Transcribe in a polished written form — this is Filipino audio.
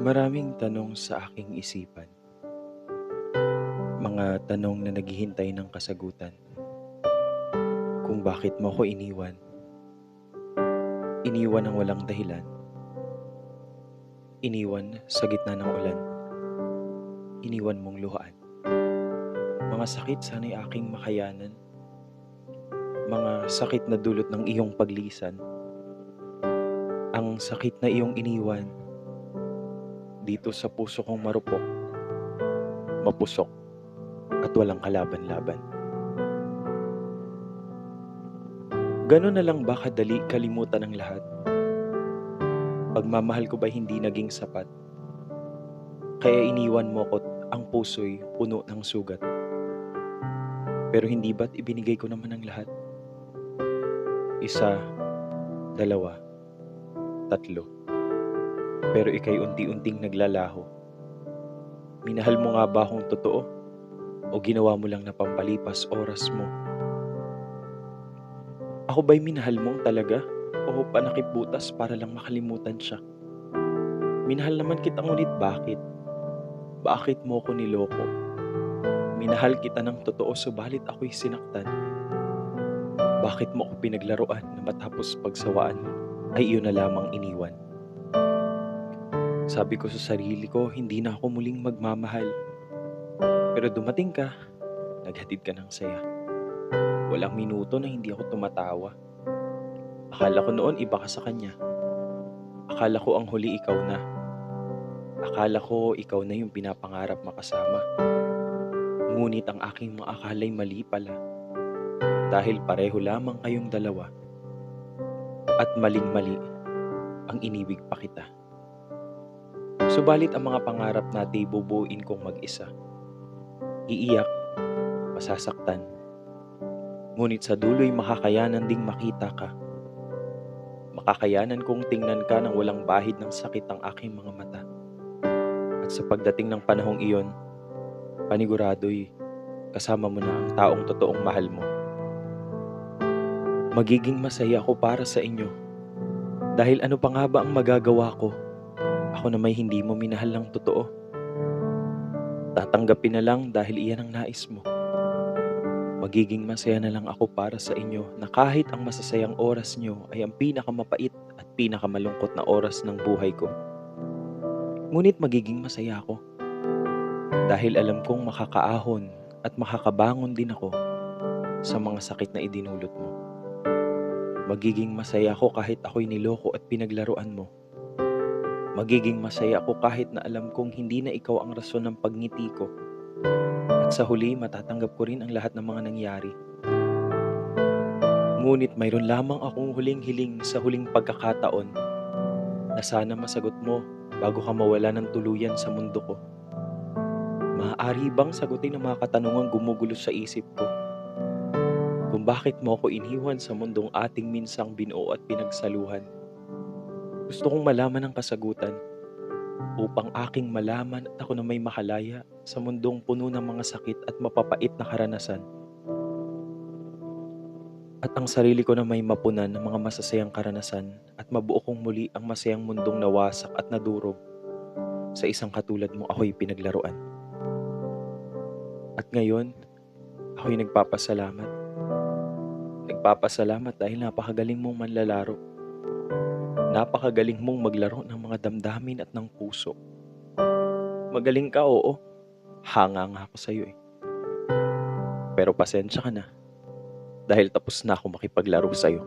Maraming tanong sa aking isipan, mga tanong na naghihintay ng kasagutan. Kung bakit mo ako iniwan, iniwan ng walang dahilan, iniwan sa gitna ng ulan, iniwan mong luhaan. Mga sakit sana'y aking makayanan, mga sakit na dulot ng iyong paglisan, ang sakit na iyong iniwan dito sa puso kong marupok, mapusok at walang kalaban-laban. Gano'n na lang ba kadali kalimutan ang lahat? Pagmamahal ko ba hindi naging sapat? Kaya iniwan mo ko't ang puso'y puno ng sugat. Pero hindi ba't ibinigay ko naman ang lahat? Isa, dalawa, tatlo. Pero ika'y unti-unting naglalaho. Minahal mo nga ba akong totoo? O ginawa mo lang na pampalipas oras mo? Ako ba'y minahal mong talaga? O panakip-butas para lang makalimutan siya? Minahal naman kita ngunit bakit? Bakit mo ko niloko? Minahal kita ng totoo subalit ako'y sinaktan. Bakit mo ko pinaglaruan na matapos pagsawaan ay iyon na lamang iniwan? Sabi ko sa sarili ko, hindi na ako muling magmamahal. Pero dumating ka, naghatid ka ng saya. Walang minuto na hindi ako tumatawa. Akala ko noon iba ka sa kanya. Akala ko ang huli ikaw na. Akala ko ikaw na yung pinapangarap makasama. Ngunit ang aking mga akala'y mali pala. Dahil pareho lamang kayong dalawa. At maling-mali ang inibig pa kita. Subalit ang mga pangarap natin bubuuin kong mag-isa. Iiyak, masasaktan. Ngunit sa dulo'y makakayanan ding makita ka. Makakayanan kong tingnan ka nang walang bahid ng sakit ang aking mga mata. At sa pagdating ng panahong iyon, panigurado'y kasama mo na ang taong totoong mahal mo. Magiging masaya ako para sa inyo. Dahil ano pa nga ba ang magagawa ko? Ako na may hindi mo minahal ng totoo. Tatanggapin na lang dahil iyan ang nais mo. Magiging masaya na lang ako para sa inyo na kahit ang masasayang oras nyo ay ang pinakamapait at pinakamalungkot na oras ng buhay ko. Ngunit magiging masaya ako dahil alam kong makakaahon at makakabangon din ako sa mga sakit na idinulot mo. Magiging masaya ako kahit ako'y niloko at pinaglaruan mo. Magiging masaya ako kahit na alam kong hindi na ikaw ang rason ng pagngiti ko. At sa huli, matatanggap ko rin ang lahat ng mga nangyari. Ngunit mayroon lamang akong huling hiling sa huling pagkakataon na sana masagot mo bago ka mawala ng tuluyan sa mundo ko. Maaari bang sagutin ang mga katanungang gumugulo sa isip ko? Kung bakit mo ako iniwan sa mundong ating minsang binuo at pinagsaluhan? Gusto kong malaman ang kasagutan upang aking malaman at ako na may makalaya sa mundong puno ng mga sakit at mapapait na karanasan. At ang sarili ko na may mapunan ng mga masasayang karanasan at mabuo kong muli ang masayang mundong nawasak at nadurog sa isang katulad mo ako'y pinaglaruan. At ngayon, ako'y nagpapasalamat. Nagpapasalamat dahil napakagaling mong manlalaro. Napakagaling mong maglaro ng mga damdamin at ng puso. Magaling ka, oo. Hanga nga ako sa'yo eh. Pero pasensya ka na dahil tapos na ako makipaglaro sa'yo.